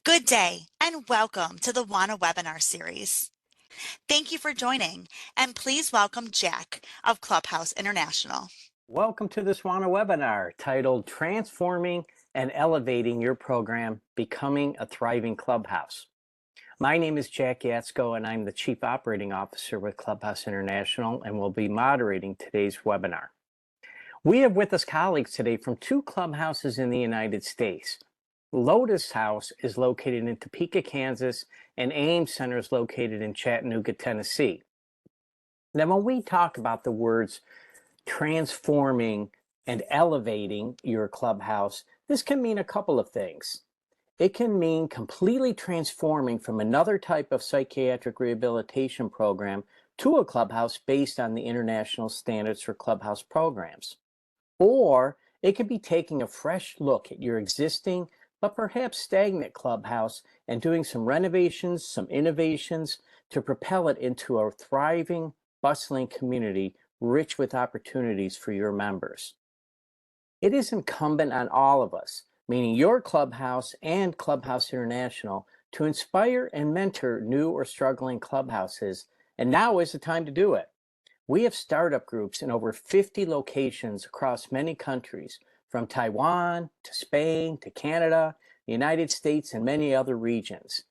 Good day and welcome to the WANA webinar series. Thank you for joining and please welcome Jack of Clubhouse International. Welcome to this WANA webinar titled Transforming and Elevating Your Program, Becoming a Thriving Clubhouse. My name is Jack Yatsko and I'm the Chief Operating Officer with Clubhouse International and will be moderating today's webinar. We have with us colleagues today from two clubhouses in the United States. Lotus House is located in Topeka, Kansas, and AIM Center is located in Chattanooga, Tennessee. Now, when we talk about the words transforming and elevating your clubhouse, this can mean a couple of things. It can mean completely transforming from another type of psychiatric rehabilitation program to a clubhouse based on the international standards for Clubhouse Programs. Or it could be taking a fresh look at your existing but perhaps stagnant clubhouse and doing some renovations, some innovations to propel it into a thriving, bustling community rich with opportunities for your members. It is incumbent on all of us, meaning your clubhouse and Clubhouse International, to inspire and mentor new or struggling clubhouses, and now is the time to do it. We have startup groups in over 50 locations across many countries, from Taiwan to Spain to Canada, the United States, and many other regions.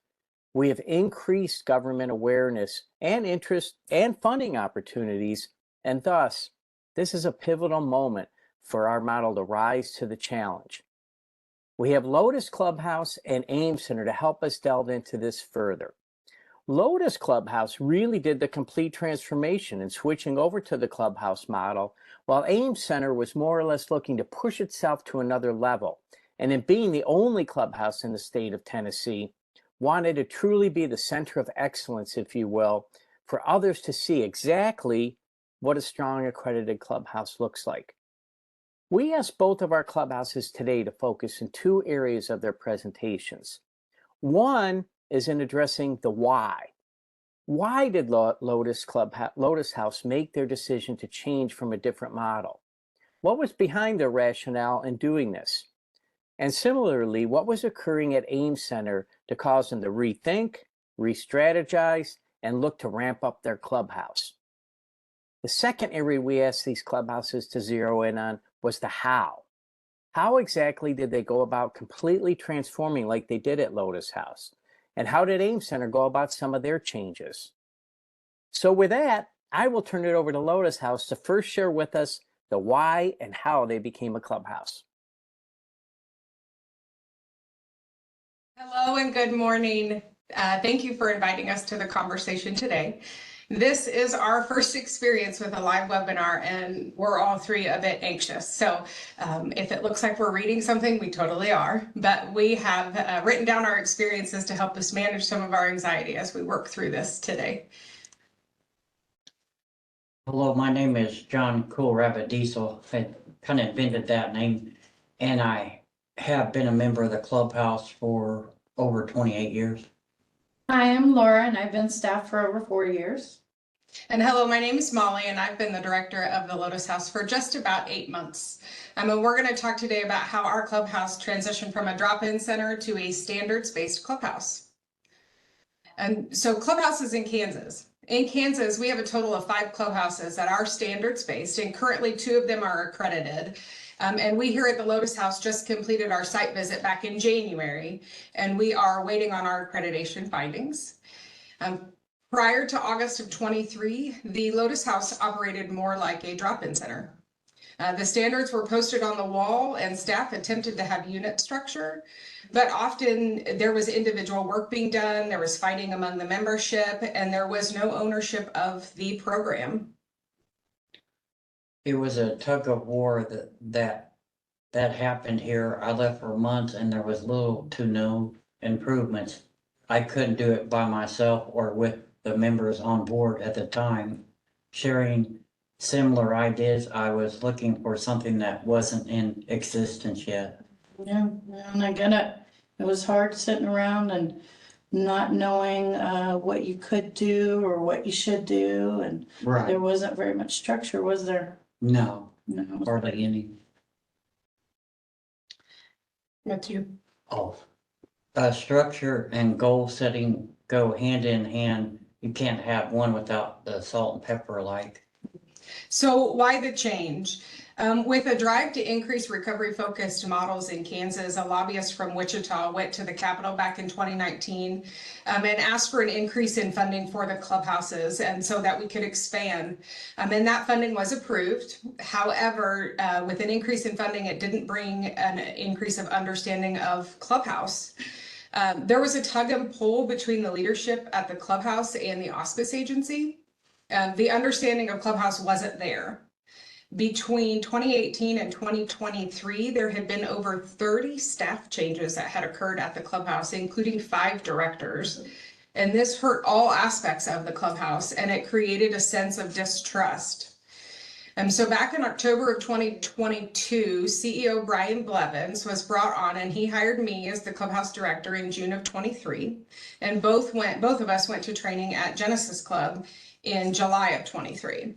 We have increased government awareness and interest and funding opportunities, and thus, this is a pivotal moment for our model to rise to the challenge. We have Lotus Clubhouse and AIM Center to help us delve into this further. Lotus Clubhouse really did the complete transformation in switching over to the Clubhouse model, while AIM Center was more or less looking to push itself to another level, and in being the only clubhouse in the state of Tennessee, wanted to truly be the center of excellence, if you will, for others to see exactly what a strong accredited clubhouse looks like. We asked both of our clubhouses today to focus in two areas of their presentations. One is in addressing the why. Why did Lotus House make their decision to change from a different model? What was behind their rationale in doing this? And similarly, what was occurring at AIM Center to cause them to rethink, re-strategize, and look to ramp up their clubhouse? The second area we asked these clubhouses to zero in on was the how. How exactly did they go about completely transforming like they did at Lotus House? And how did AIM Center go about some of their changes? So with that, I will turn it over to Lotus House to first share with us the why and how they became a clubhouse. Hello and good morning. Thank you for inviting us to the conversation today. This is our first experience with a live webinar and we're all three a bit anxious. So if it looks like we're reading something, we totally are, but we have written down our experiences to help us manage some of our anxiety as we work through this today. Hello, my name is John Cool Rabbit Diesel. I kind of invented that name, and I have been a member of the clubhouse for over 28 years. Hi, I'm Laura, and I've been staff for over 4 years. And hello, my name is Molly, and I've been the director of the Lotus House for just about 8 months. And we're going to talk today about how our clubhouse transitioned from a drop-in center to a standards-based clubhouse. And so Clubhouse is in Kansas. In Kansas, we have a total of 5 clubhouses that are standards-based, and currently 2 of them are accredited. And we here at the Lotus House just completed our site visit back in January, and we are waiting on our accreditation findings. Prior to August of 23, the Lotus House operated more like a drop-in center. The standards were posted on the wall and staff attempted to have unit structure, but often there was individual work being done, there was fighting among the membership, and there was no ownership of the program. It was a tug of war that happened here. I left for months and there was little to no improvements. I couldn't do it by myself or with the members on board at the time, sharing similar ideas. I was looking for something that wasn't in existence yet. Yeah, and again, it was hard sitting around and not knowing what you could do or what you should do, and Right. There wasn't very much structure, was there? No, No. hardly any. That's you. Oh, Structure and goal setting go hand in hand. You can't have one without the salt and pepper like. So why the change? With a drive to increase recovery-focused models in Kansas, a lobbyist from Wichita went to the Capitol back in 2019 and asked for an increase in funding for the clubhouses, and so that we could expand. And that funding was approved. However, with an increase in funding, it didn't bring an increase of understanding of Clubhouse. There was a tug and pull between the leadership at the Clubhouse and the Auspice Agency. The understanding of Clubhouse wasn't there. Between 2018 and 2023, there had been over 30 staff changes that had occurred at the Clubhouse, including 5 directors. And this hurt all aspects of the Clubhouse, and it created a sense of distrust. So back in October of 2022, CEO Brian Blevins was brought on, and he hired me as the Clubhouse director in June of 23. And both of us went to training at Genesis Club in July of 23.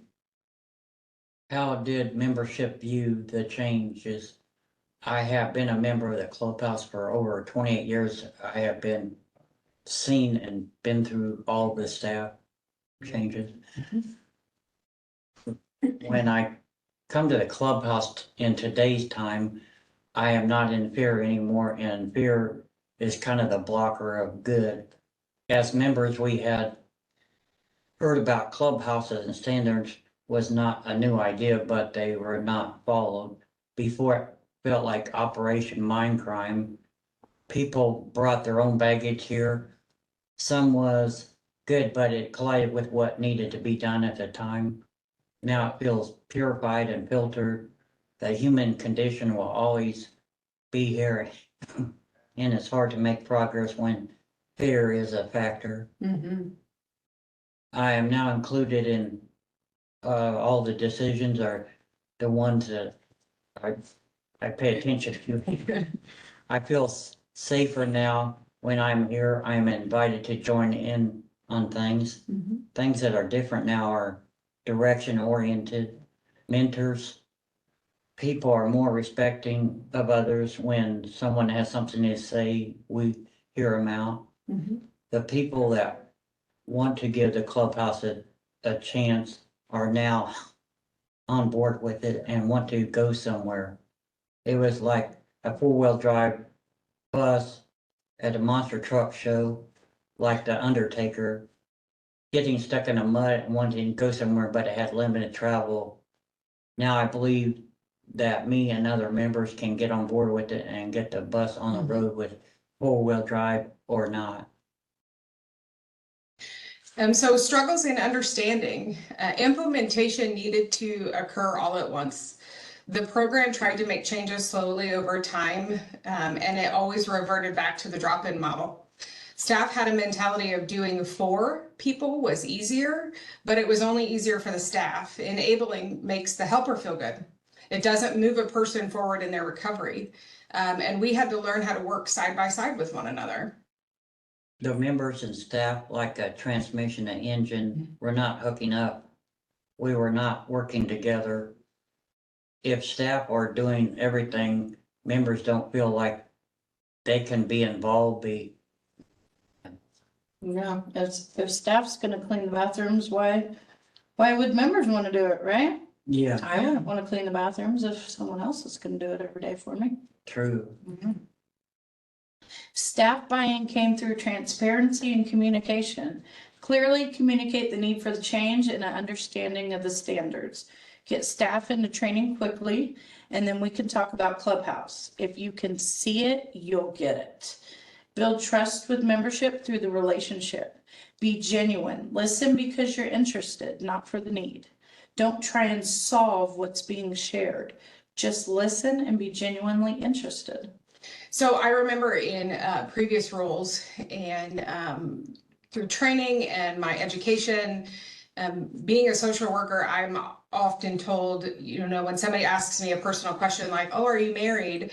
How did membership view the changes? I have been a member of the Clubhouse for over 28 years. I have been seen and been through all the staff changes. When I come to the Clubhouse in today's time, I am not in fear anymore, and fear is kind of the blocker of good. As members, we had heard about clubhouses and standards was not a new idea, but they were not followed. Before it felt like Operation Mindcrime. People brought their own baggage here. Some was good, but it collided with what needed to be done at the time. Now it feels purified and filtered. The human condition will always be here, and it's hard to make progress when fear is a factor. I am now included in all the decisions are the ones that I pay attention to. I feel safer now when I'm here. I'm invited to join in on things. Things that are different now are direction oriented, mentors. People are more respecting of others. When someone has something to say, we hear them out. The people that want to give the Clubhouse a chance are now on board with it and want to go somewhere. It was like a 4-wheel drive bus at a monster truck show, like the Undertaker, getting stuck in the mud and wanting to go somewhere, but it had limited travel. Now I believe that me and other members can get on board with it and get the bus on the road with 4-wheel drive or not. So struggles in understanding. Implementation needed to occur all at once. The program tried to make changes slowly over time, and it always reverted back to the drop-in model. Staff had a mentality of doing for people was easier, but it was only easier for the staff. Enabling makes the helper feel good. It doesn't move a person forward in their recovery. And we had to learn how to work side by side with one another. The members and staff, like a transmission and engine, were not hooking up. We were not working together. If staff are doing everything, members don't feel like they can be involved. Yeah, if staff's gonna clean the bathrooms, why would members wanna do it, right? Yeah, I wouldn't wanna clean the bathrooms if someone else is gonna do it every day for me. true. Staff buy-in came through transparency and communication. Clearly communicate the need for the change and an understanding of the standards. Get staff into training quickly, and then we can talk about Clubhouse. If you can see it, you'll get it. Build trust with membership through the relationship. Be genuine. Listen because you're interested, not for the need. Don't try and solve what's being shared. Just listen and be genuinely interested. So I remember in previous roles and through training and my education, being a social worker, I'm often told, when somebody asks me a personal question like, oh, are you married?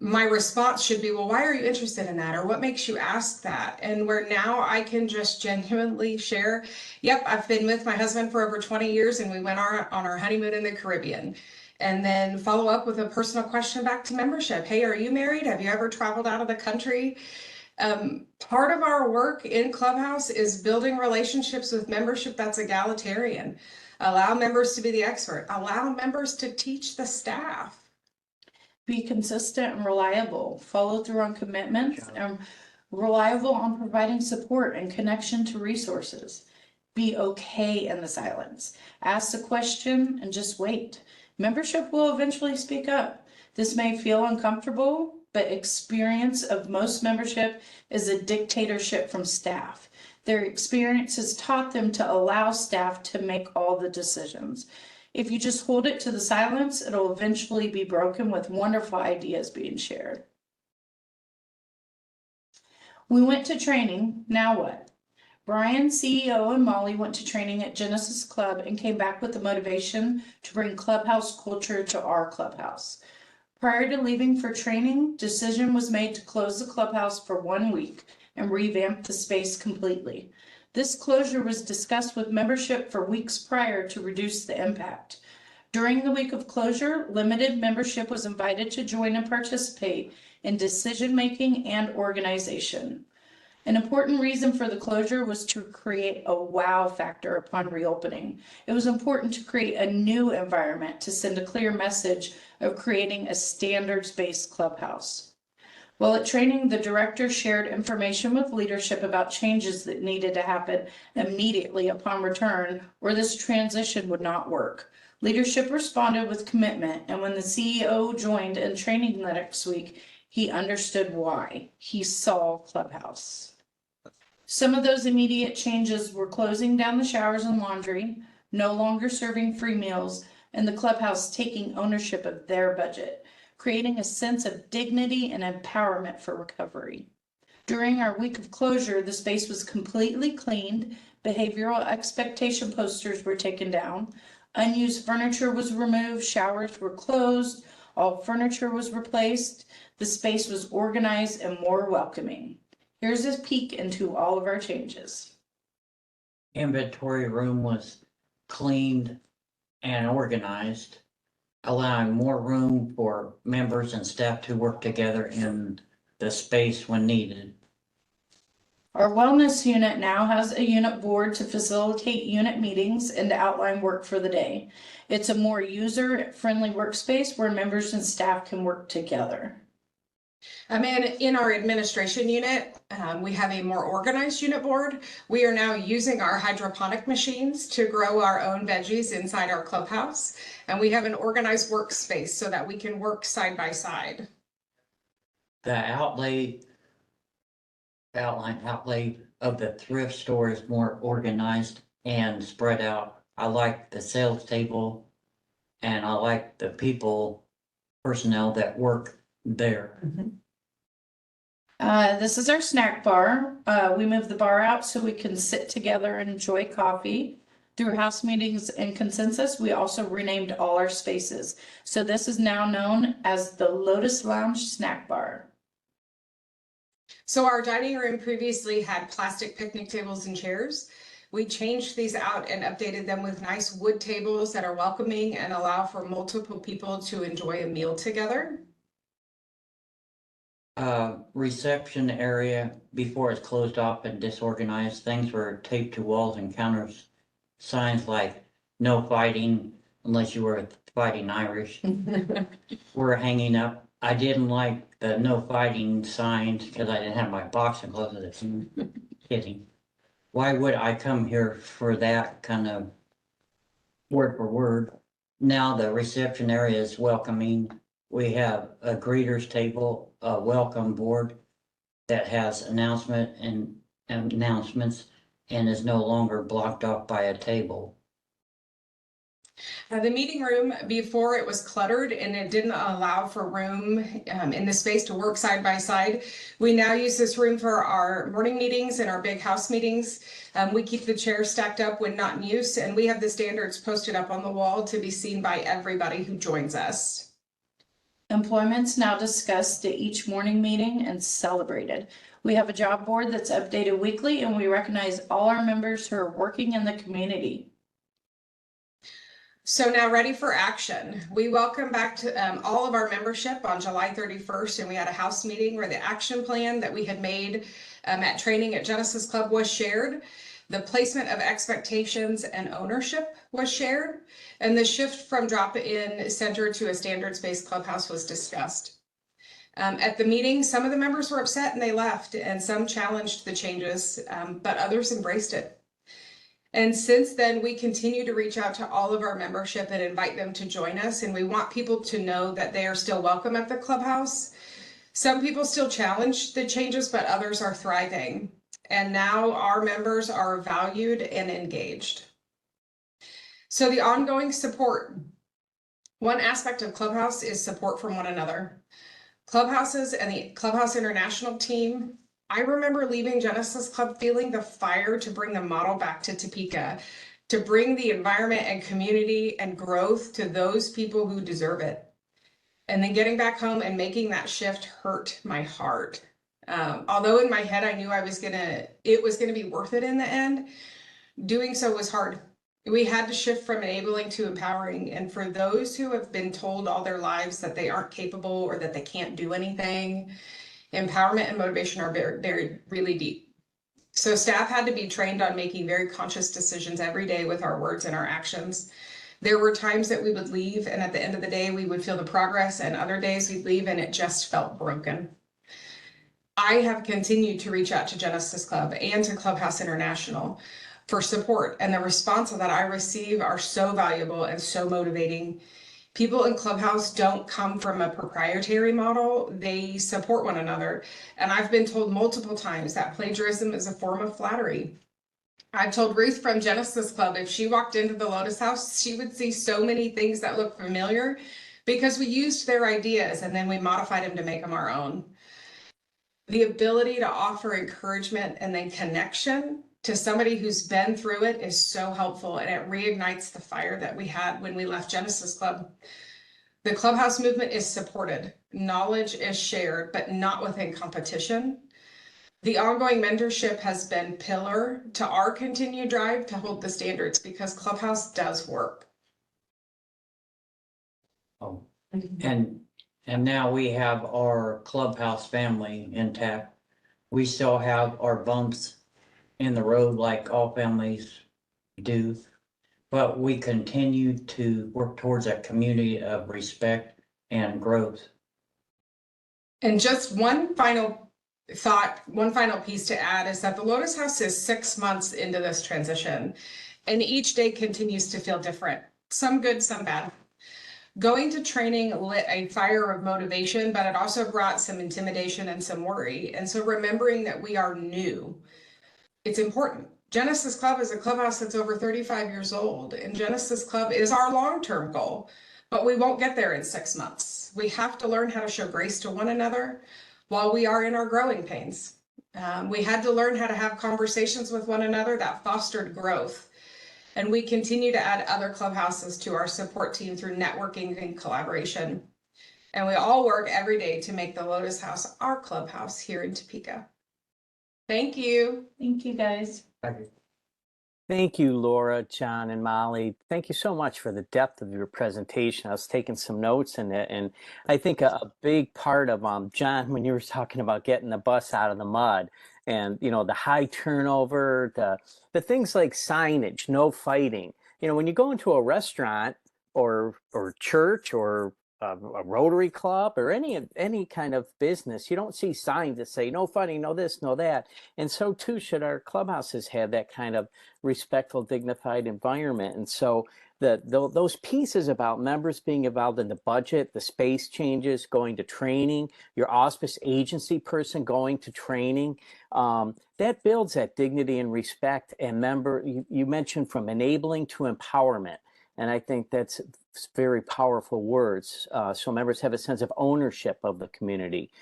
My response should be, well, why are you interested in that? Or what makes you ask that? And where now I can just genuinely share, yep, I've been with my husband for over 20 years and we went on our honeymoon in the Caribbean. And then follow up with a personal question back to membership. Hey, are you married? Have you ever traveled out of the country? Part of our work in Clubhouse is building relationships with membership that's egalitarian. Allow members to be the expert. Allow members to teach the staff. Be consistent and reliable. Follow through on commitments and reliable on providing support and connection to resources. Be okay in the silence. Ask the question and just wait. Membership will eventually speak up. This may feel uncomfortable, but experience of most membership is a dictatorship from staff. Their experience has taught them to allow staff to make all the decisions. If you just hold it to the silence, it'll eventually be broken with wonderful ideas being shared. We went to training. Now what? Brian, CEO, and Molly went to training at Genesis Club and came back with the motivation to bring Clubhouse culture to our clubhouse. Prior to leaving for training, decision was made to close the clubhouse for 1 week and revamp the space completely. This closure was discussed with membership for weeks prior to reduce the impact. During the week of closure, limited membership was invited to join and participate in decision-making and organization. An important reason for the closure was to create a wow factor upon reopening. It was important to create a new environment to send a clear message of creating a standards-based clubhouse. While at training, the director shared information with leadership about changes that needed to happen immediately upon return, or this transition would not work. Leadership responded with commitment, and when the CEO joined in training the next week, he understood why. He saw Clubhouse. Some of those immediate changes were closing down the showers and laundry, no longer serving free meals, and the clubhouse taking ownership of their budget, creating a sense of dignity and empowerment for recovery. During our week of closure, the space was completely cleaned, behavioral expectation posters were taken down, unused furniture was removed, showers were closed, all furniture was replaced, the space was organized and more welcoming. Here's a peek into all of our changes. Inventory room was cleaned and organized, allowing more room for members and staff to work together in the space when needed. Our wellness unit now has a unit board to facilitate unit meetings and to outline work for the day. It's a more user-friendly workspace where members and staff can work together. And in our administration unit, we have a more organized unit board. We are now using our hydroponic machines to grow our own veggies inside our clubhouse. And we have an organized workspace so that we can work side by side. The outline of the thrift store is more organized and spread out. I like the sales table and I like the personnel that work there. This is our snack bar. We moved the bar out so we can sit together and enjoy coffee. Through house meetings and consensus, we also renamed all our spaces. So this is now known as the Lotus Lounge Snack Bar. So our dining room previously had plastic picnic tables and chairs. We changed these out and updated them with nice wood tables that are welcoming and allow for multiple people to enjoy a meal together. Reception area, before it's closed off and disorganized, things were taped to walls and counters. Signs like no fighting unless you were fighting Irish were hanging up. I didn't like the no fighting signs because I didn't have my boxing gloves at the time. Kidding. Why would I come here for that kind of word for word? Now the reception area is welcoming. We have a greeters table, a welcome board that has announcements and is no longer blocked off by a table. The meeting room, before it was cluttered and it didn't allow for room in the space to work side by side. We now use this room for our morning meetings and our big house meetings. We keep the chairs stacked up when not in use, and we have the standards posted up on the wall to be seen by everybody who joins us. Employment's now discussed at each morning meeting and celebrated. We have a job board that's updated weekly, and we recognize all our members who are working in the community. So now ready for action. We welcome back to all of our membership on July 31st, and we had a house meeting where the action plan that we had made at training at Genesis Club was shared. The placement of expectations and ownership was shared, and the shift from drop-in center to a standards-based clubhouse was discussed. At the meeting, some of the members were upset and they left, and some challenged the changes, but others embraced it. And since then, we continue to reach out to all of our membership and invite them to join us. And we want people to know that they are still welcome at the clubhouse. Some people still challenge the changes, but others are thriving. And now our members are valued and engaged. So the ongoing support. One aspect of Clubhouse is support from one another. Clubhouses and the Clubhouse International team. I remember leaving Genesis Club feeling the fire to bring the model back to Topeka, to bring the environment and community and growth to those people who deserve it. And then getting back home and making that shift hurt my heart. Although in my head I knew it was gonna be worth it in the end, doing so was hard. We had to shift from enabling to empowering. And for those who have been told all their lives that they aren't capable or that they can't do anything, empowerment and motivation are very, really deep. So staff had to be trained on making very conscious decisions every day with our words and our actions. There were times that we would leave, and at the end of the day, we would feel the progress, and other days we'd leave and it just felt broken. I have continued to reach out to Genesis Club and to Clubhouse International for support, and the response that I receive are so valuable and so motivating. People in Clubhouse don't come from a proprietary model, they support one another. And I've been told multiple times that plagiarism is a form of flattery. I've told Ruth from Genesis Club, if she walked into the Lotus House, she would see so many things that look familiar because we used their ideas and then we modified them to make them our own. The ability to offer encouragement and then connection to somebody who's been through it is so helpful, and it reignites the fire that we had when we left Genesis Club. The Clubhouse movement is supported, knowledge is shared, but not within competition. The ongoing mentorship has been pillar to our continued drive to hold the standards because Clubhouse does work. Oh, and now we have our Clubhouse family intact. We still have our bumps in the road like all families do, but we continue to work towards a community of respect and growth. And just one final thought, one final piece to add is that the Lotus House is 6 months into this transition, and each day continues to feel different, some good, some bad. Going to training lit a fire of motivation, but it also brought some intimidation and some worry. And so remembering that we are new, it's important. Genesis Club is a clubhouse that's over 35 years old, and Genesis Club is our long-term goal, but we won't get there in 6 months. We have to learn how to show grace to one another while we are in our growing pains. We had to learn how to have conversations with one another that fostered growth. And we continue to add other clubhouses to our support team through networking and collaboration. And we all work every day to make the Lotus House our clubhouse here in Topeka. Thank you. Thank you, guys. Thank you, Laura, John, and Molly. Thank you so much for the depth of your presentation. I was taking some notes in it, and I think a big part of John, when you were talking about getting the bus out of the mud, and the high turnover, the things like signage, no fighting. When you go into a restaurant or church or a Rotary Club or any kind of business, you don't see signs that say no fighting, no this, no that. And so too should our clubhouses have that kind of respectful, dignified environment. And so those pieces about members being involved in the budget, the space changes, going to training, your auspice agency person going to training, that builds that dignity and respect. And you mentioned from enabling to empowerment. And I think that's very powerful words. So members have a sense of ownership of the community.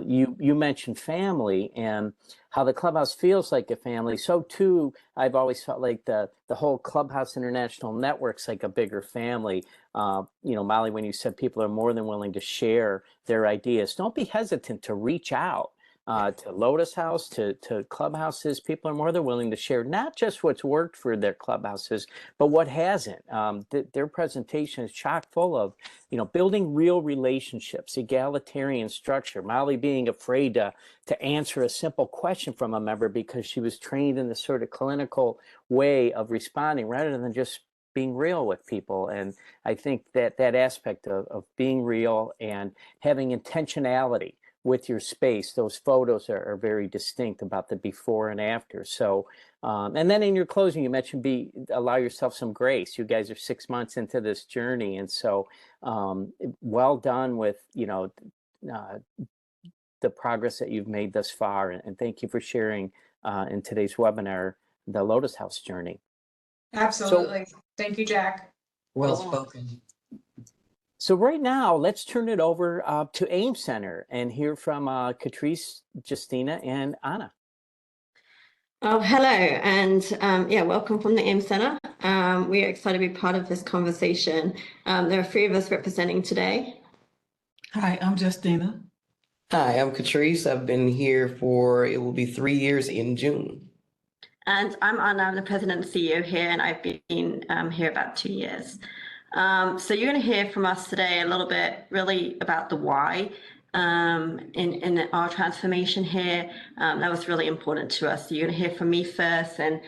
You mentioned family and how the clubhouse feels like a family. So too, I've always felt like the whole Clubhouse International network's like a bigger family. Molly, when you said people are more than willing to share their ideas, don't be hesitant to reach out. to Lotus House, to Clubhouses. People are more than willing to share not just what's worked for their Clubhouses, but what hasn't. Their presentation is chock full of, building real relationships, egalitarian structure. Molly being afraid to answer a simple question from a member because she was trained in this sort of clinical way of responding rather than just being real with people. And I think that aspect of being real and having intentionality with your space, those photos are very distinct about the before and after. So, and then in your closing, you mentioned allow yourself some grace. You guys are 6 months into this journey. And so well done with, the progress that you've made thus far. And thank you for sharing in today's webinar, the Lotus House journey. Absolutely. Thank you, Jack. Well spoken. So right now, let's turn it over to AIM Center and hear from Catrice, Justina, and Anna. Oh, hello, and welcome from the AIM Center. We are excited to be part of this conversation. There are 3 of us representing today. Hi, I'm Justina. Hi, I'm Catrice. I've been here it will be 3 years in June. And I'm Anna, I'm the president and CEO here, and I've been here about 2 years. So you're going to hear from us today a little bit really about the why in our transformation here. That was really important to us. So you're going to hear from me first, and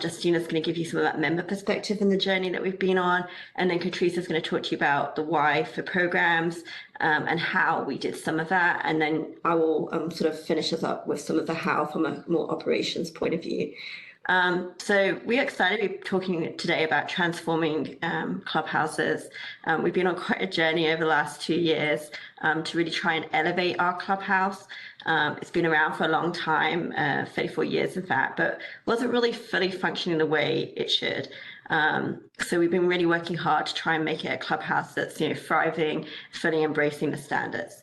Justina's going to give you some of that member perspective in the journey that we've been on, and then Catrice is going to talk to you about the why for programs and how we did some of that, and then I will sort of finish us up with some of the how from a more operations point of view. So we're excited to be talking today about transforming clubhouses. We've been on quite a journey over the last 2 years to really try and elevate our clubhouse. It's been around for a long time, 34 years in fact, but wasn't really fully functioning the way it should. So we've been really working hard to try and make it a clubhouse that's thriving, fully embracing the standards.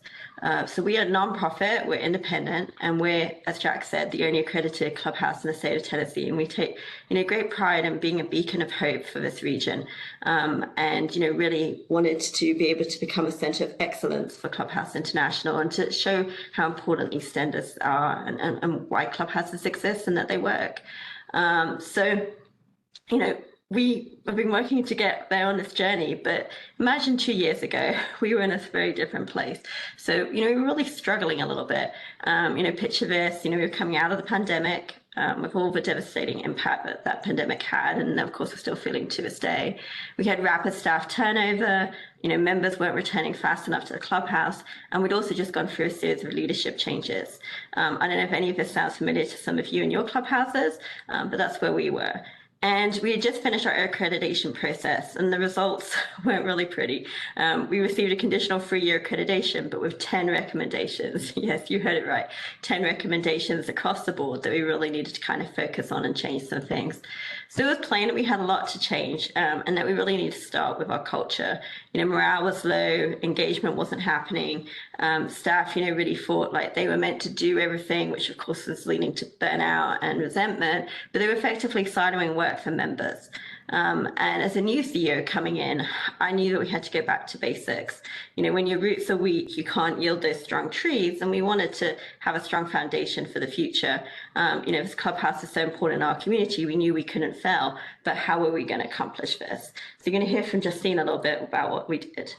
So we are nonprofit, we're independent, and we're, as Jack said, the only accredited clubhouse in the state of Tennessee. And we take, great pride in being a beacon of hope for this region, and really wanted to be able to become a center of excellence for Clubhouse International and to show how important these standards are and why clubhouses exist and that they work. We have been working to get there on this journey, but imagine 2 years ago, we were in a very different place. So, we were really struggling a little bit. Picture this, we were coming out of the pandemic with all the devastating impact that pandemic had, and of course, we're still feeling to this day. We had rapid staff turnover, members weren't returning fast enough to the clubhouse, and we'd also just gone through a series of leadership changes. I don't know if any of this sounds familiar to some of you in your clubhouses, but that's where we were. And we had just finished our accreditation process, and the results weren't really pretty. We received a conditional 3-year accreditation, but with 10 recommendations. Yes, you heard it right. 10 recommendations across the board that we really needed to kind of focus on and change some things. So it was plain that we had a lot to change, and that we really need to start with our culture. Morale was low, engagement wasn't happening. Staff, really thought like they were meant to do everything, which of course was leading to burnout and resentment, but they were effectively siloing work for members. And as a new CEO coming in, I knew that we had to go back to basics. When your roots are weak, you can't yield those strong trees, and we wanted to have a strong foundation for the future. This clubhouse is so important in our community, we knew we couldn't fail, but how were we going to accomplish this? So you're going to hear from Justina a little bit about what we did.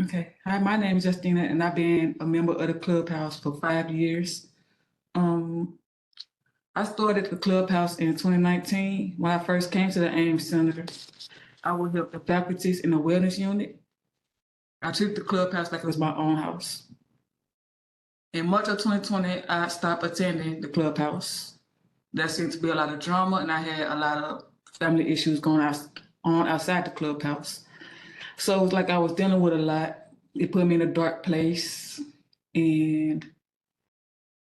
Okay. Hi, my name is Justina, and I've been a member of the Clubhouse for 5 years. I started the Clubhouse in 2019. When I first came to the AIM Center, I would help the faculties in the wellness unit. I treated the Clubhouse like it was my own house. In March of 2020, I stopped attending the Clubhouse. There seemed to be a lot of drama, and I had a lot of family issues going on outside the Clubhouse. So it was like I was dealing with a lot. It put me in a dark place. And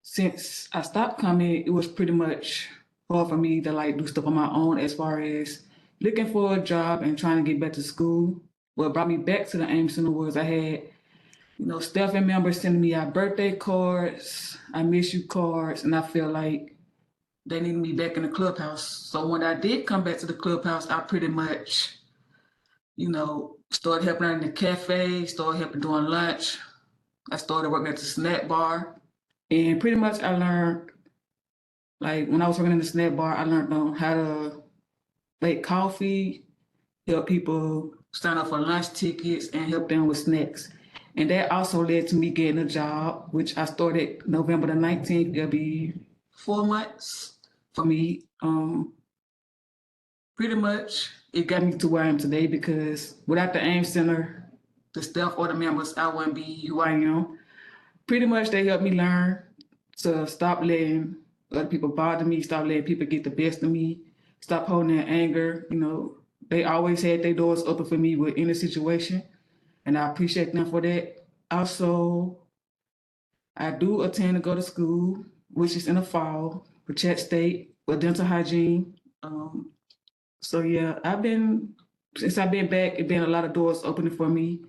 since I stopped coming, it was pretty much hard for me to do stuff on my own as far as looking for a job and trying to get back to school. What brought me back to the AIM Center was I had, staff and members sending me out birthday cards, I miss you cards, and I feel like they needed me back in the Clubhouse. So when I did come back to the Clubhouse, I pretty much, started helping out in the cafe, started helping during lunch. I started working at the snack bar. And pretty much I learned, like when I was working in the snack bar, I learned on how to make coffee, help people sign up for lunch tickets, and help them with snacks. And that also led to me getting a job, which I started November the 19th. It'll be 4 months for me. Pretty much it got me to where I am today, because without the AIM Center, the staff or the members, I wouldn't be who I am. Pretty much they helped me learn to stop letting other people bother me, stop letting people get the best of me, stop holding that anger. You know, they always had their doors open for me with any situation, and I appreciate them for that. Also, I do attend to go to school, which is in the fall, for Chat State, with dental hygiene. So yeah, since I've been back, it's been a lot of doors opening for me.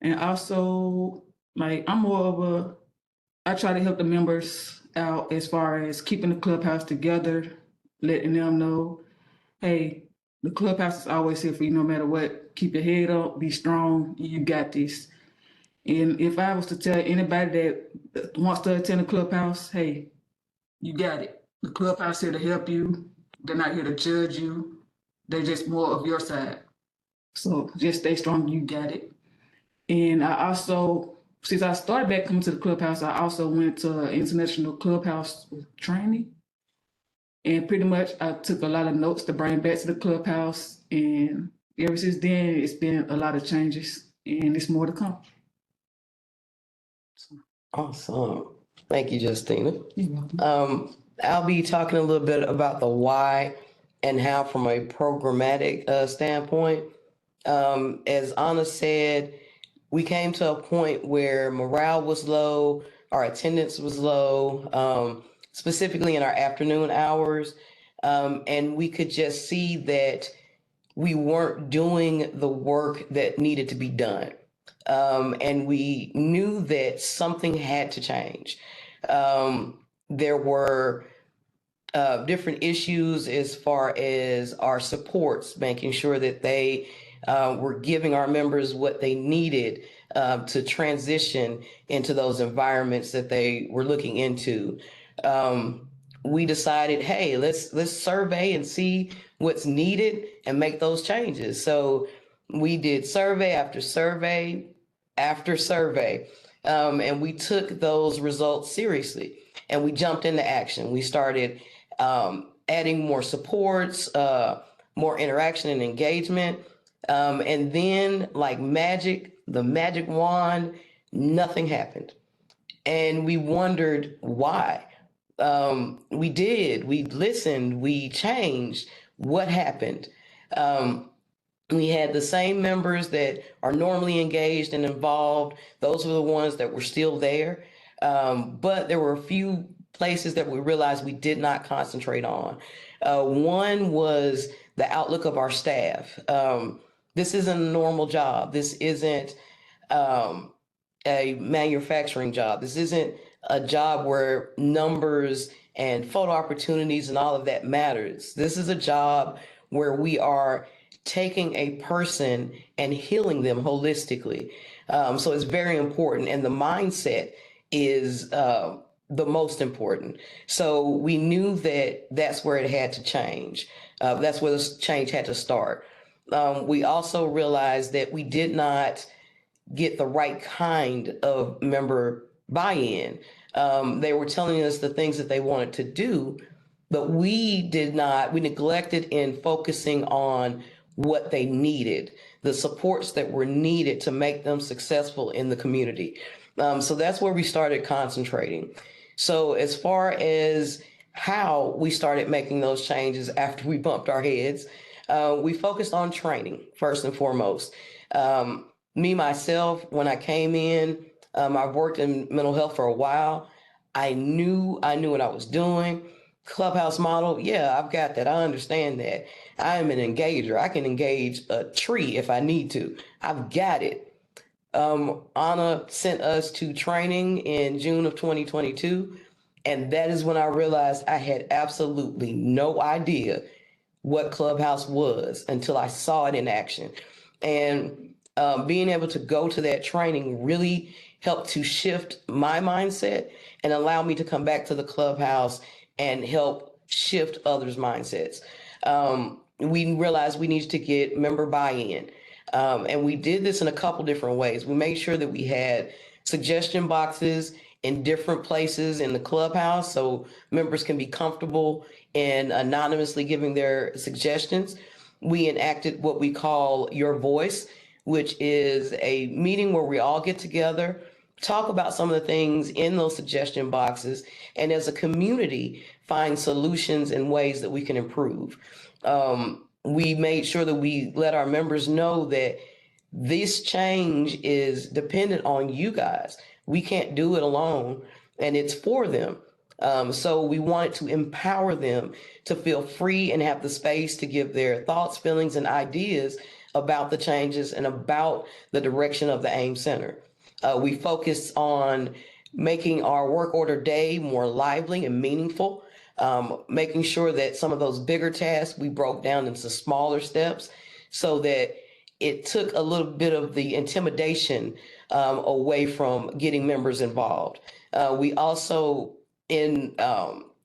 And also, like, I try to help the members out as far as keeping the clubhouse together, letting them know, hey, the clubhouse is always here for you no matter what. Keep your head up, be strong, you got this. And if I was to tell anybody that wants to attend the clubhouse, hey, you got it. The clubhouse here to help you. They're not here to judge you. They're just more of your side. So just stay strong, you got it. And I also, since I started back coming to the clubhouse, I also went to international clubhouse training. And pretty much I took a lot of notes to bring back to the clubhouse. And ever since then, it's been a lot of changes, and it's more to come. Awesome. Thank you, Justina. You're welcome. I'll be talking a little bit about the why and how from a programmatic standpoint. As Anna said, we came to a point where morale was low, our attendance was low, specifically in our afternoon hours. And we could just see that we weren't doing the work that needed to be done. And we knew that something had to change. There were different issues as far as our supports, making sure that they were giving our members what they needed to transition into those environments that they were looking into. We decided, hey, let's survey and see what's needed and make those changes. So we did survey after survey after survey, and we took those results seriously, and we jumped into action. We started adding more supports, more interaction and engagement. And then, like magic, the magic wand, nothing happened. And we wondered why. We listened, we changed. What happened? We had the same members that are normally engaged and involved. Those were the ones that were still there. But there were a few places that we realized we did not concentrate on. One was the outlook of our staff. This isn't a normal job. This isn't a manufacturing job. This isn't a job where numbers and photo opportunities and all of that matters. This is a job where we are taking a person and healing them holistically. So it's very important. And the mindset is the most important. So we knew that that's where it had to change. That's where the change had to start. We also realized that we did not get the right kind of member buy-in. They were telling us the things that they wanted to do, but we neglected in focusing on what they needed, the supports that were needed to make them successful in the community. So that's where we started concentrating. So as far as how we started making those changes after we bumped our heads, we focused on training first and foremost. Me, myself, when I came in, I've worked in mental health for a while. I knew what I was doing. Clubhouse model, yeah, I've got that. I understand that. I am an engager. I can engage a tree if I need to. I've got it. Anna sent us to training in June of 2022. And that is when I realized I had absolutely no idea what Clubhouse was until I saw it in action. And being able to go to that training really helped to shift my mindset and allow me to come back to the clubhouse and help shift others' mindsets. We realized we needed to get member buy-in. And we did this in a couple different ways. We made sure that we had suggestion boxes in different places in the clubhouse so members can be comfortable in anonymously giving their suggestions. We enacted what we call Your Voice, which is a meeting where we all get together, talk about some of the things in those suggestion boxes, and as a community, find solutions and ways that we can improve. We made sure that we let our members know that this change is dependent on you guys. We can't do it alone, and it's for them. So we wanted to empower them to feel free and have the space to give their thoughts, feelings, and ideas about the changes and about the direction of the AIM Center. We focused on making our work order day more lively and meaningful, making sure that some of those bigger tasks we broke down into smaller steps so that it took a little bit of the intimidation away from getting members involved. We also, in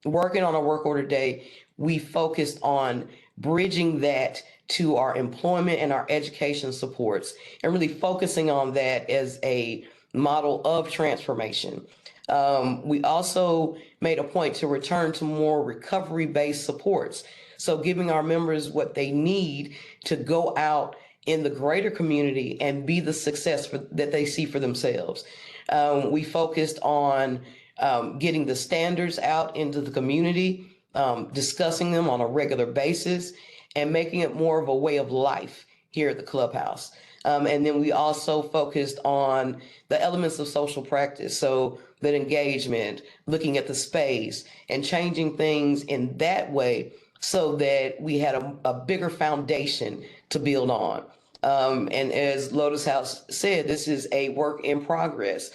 working on our work order day, we focused on bridging that to our employment and our education supports and really focusing on that as a model of transformation. We also made a point to return to more recovery-based supports. So giving our members what they need to go out in the greater community and be the success that they see for themselves. We focused on getting the standards out into the community, discussing them on a regular basis, and making it more of a way of life here at the clubhouse. And then we also focused on the elements of social practice. So that engagement, looking at the space and changing things in that way so that we had a bigger foundation to build on. And as Lotus House said, this is a work in progress.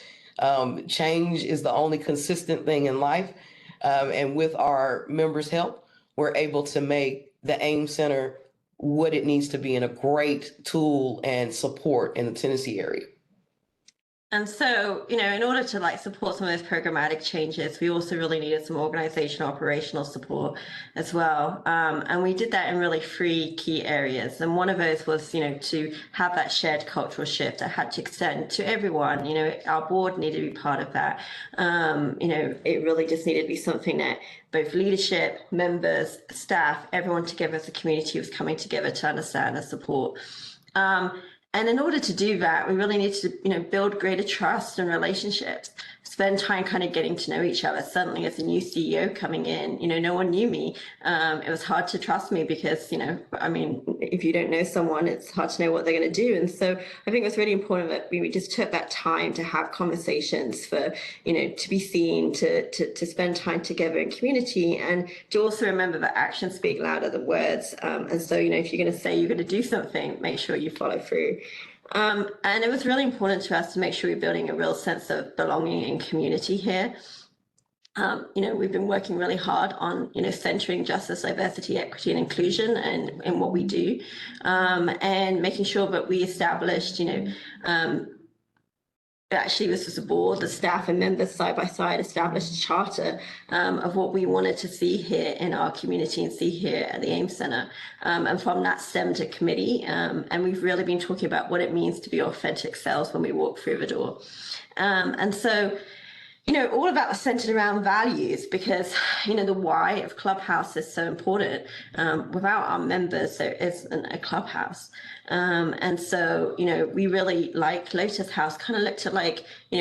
Change is the only consistent thing in life. And with our members' help, we're able to make the AIM Center what it needs to be and a great tool and support in the Tennessee area. And so, in order to support some of those programmatic changes, we also really needed some organizational, operational support as well. And we did that in really 3 key areas. And one of those was, to have that shared cultural shift that had to extend to everyone. Our board needed to be part of that. It really just needed to be something that both leadership, members, staff, everyone together as a community was coming together to understand and support. And in order to do that, we really need to, build greater trust and relationships, spend time kind of getting to know each other. Suddenly, as a new CEO coming in, no one knew me. It was hard to trust me because, if you don't know someone, it's hard to know what they're going to do. And so I think it's really important that we just took that time to have conversations for, to be seen, to spend time together in community, and to also remember that actions speak louder than words. And so, if you're going to say you're going to do something, make sure you follow through. And it was really important to us to make sure we're building a real sense of belonging and community here. We've been working really hard on, centering justice, diversity, equity, and inclusion and what we do, and making sure that we established, actually this was a board, the staff and members side by side established a charter of what we wanted to see here in our community and see here at the AIM Center. And from that stemmed a committee. And we've really been talking about what it means to be authentic selves when we walk through the door. And so, all of that was centered around values because, the why of Clubhouse is so important. Without our members, there isn't a Clubhouse. And so, we really, like Lotus House, kind of looked at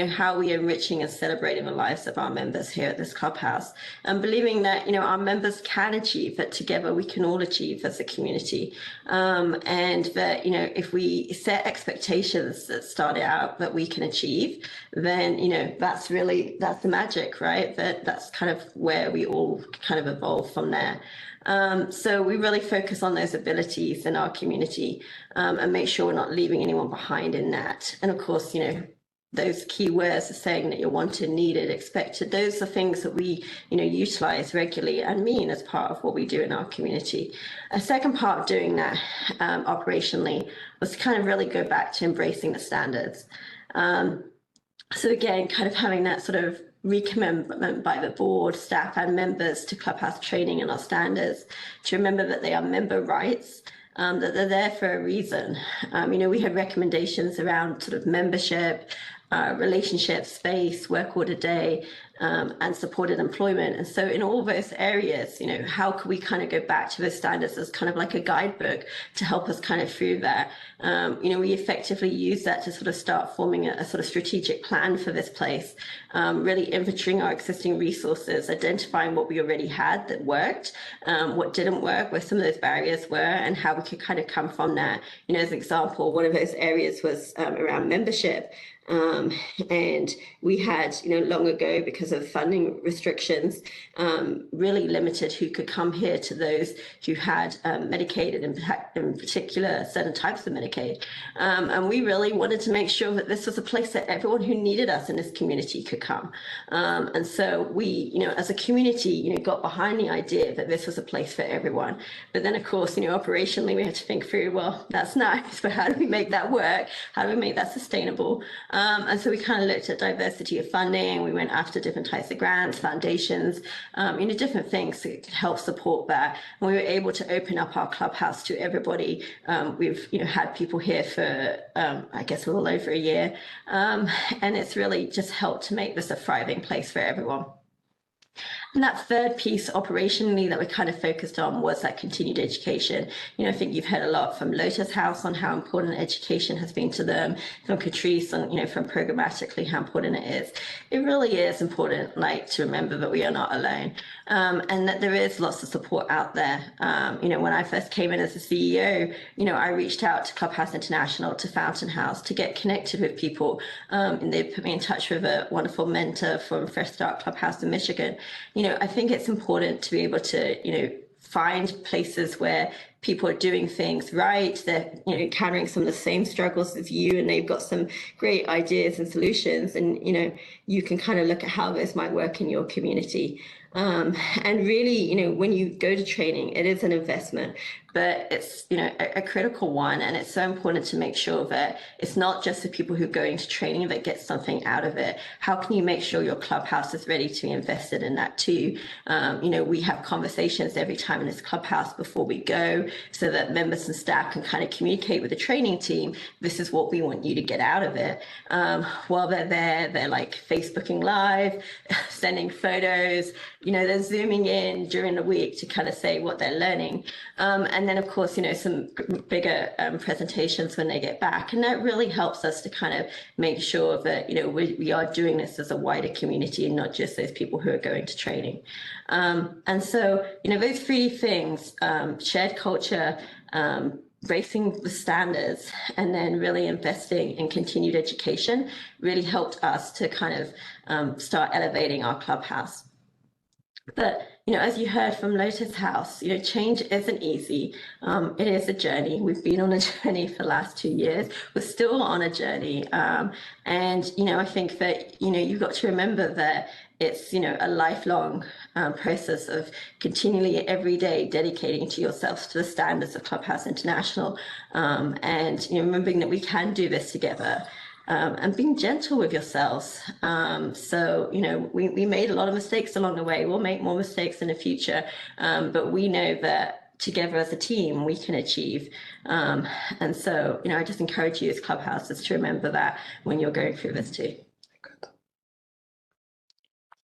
how we are enriching and celebrating the lives of our members here at this Clubhouse, and believing that, our members can achieve, that together we can all achieve as a community. And that, if we set expectations that started out that we can achieve, then, that's the magic, right? That's kind of where we all kind of evolve from there. So we really focus on those abilities in our community, and make sure we're not leaving anyone behind in that. And of course, those key words are saying that you're wanted, needed, expected. Those are things that we, utilize regularly and mean as part of what we do in our community. A second part of doing that operationally was to kind of really go back to embracing the standards. So again, kind of having that sort of recommitment by the board, staff and members to Clubhouse training and our standards, to remember that they are member rights, that they're there for a reason. We had recommendations around sort of membership, relationship, space, work order day, and supported employment. And so in all those areas, how could we kind of go back to those standards as kind of like a guidebook to help us kind of through that? We effectively use that to sort of start forming a sort of strategic plan for this place, really inventorying our existing resources, identifying what we already had that worked, what didn't work, where some of those barriers were, and how we could kind of come from that. As an example, one of those areas was around membership. And we had, long ago, because of funding restrictions, really limited who could come here to those who had Medicaid, in particular, certain types of Medicaid. And we really wanted to make sure that this was a place that everyone who needed us in this community could come. And so we, as a community, got behind the idea that this was a place for everyone. But then, of course, operationally, we had to think through, well, that's nice, but how do we make that work? How do we make that sustainable? And so we kind of looked at diversity of funding. We went after different types of grants, foundations, different things that could help support that. And we were able to open up our clubhouse to everybody. We've, had people here for, I guess, a little over a year. And it's really just helped to make this a thriving place for everyone. And that third piece operationally that we kind of focused on was that continued education. I think you've heard a lot from Lotus House on how important education has been to them, from Catrice on, from programmatically how important it is. It really is important, to remember that we are not alone, and that there is lots of support out there. When I first came in as a CEO, I reached out to Clubhouse International, to Fountain House, to get connected with people, and they put me in touch with a wonderful mentor from Fresh Start Clubhouse in Michigan. I think it's important to be able to, find places where people are doing things right. They're, encountering some of the same struggles as you, and they've got some great ideas and solutions. And, you can kind of look at how this might work in your community. And really, when you go to training, it is an investment, but it's, a critical one. And it's so important to make sure that it's not just the people who are going to training that get something out of it. How can you make sure your clubhouse is ready to be invested in that too? We have conversations every time in this clubhouse before we go, so that members and staff can kind of communicate with the training team. This is what we want you to get out of it. While they're there, they're Facebooking live, sending photos, they're zooming in during the week to kind of say what they're learning. And then, of course, some bigger presentations when they get back. And that really helps us to kind of make sure that, we are doing this as a wider community and not just those people who are going to training. And so, those three things, shared culture, raising the standards, and then really investing in continued education really helped us to kind of start elevating our clubhouse. But, as you heard from Lotus House, change isn't easy. It is a journey. We've been on a journey for the last 2 years. We're still on a journey. And, I think that, you've got to remember that it's, a lifelong process of continually every day dedicating to yourself to the standards of Clubhouse International, and, remembering that we can do this together. And being gentle with yourselves. So, we made a lot of mistakes along the way. We'll make more mistakes in the future, but we know that together as a team, we can achieve. And so, I just encourage you as clubhouses to remember that when you're going through this too.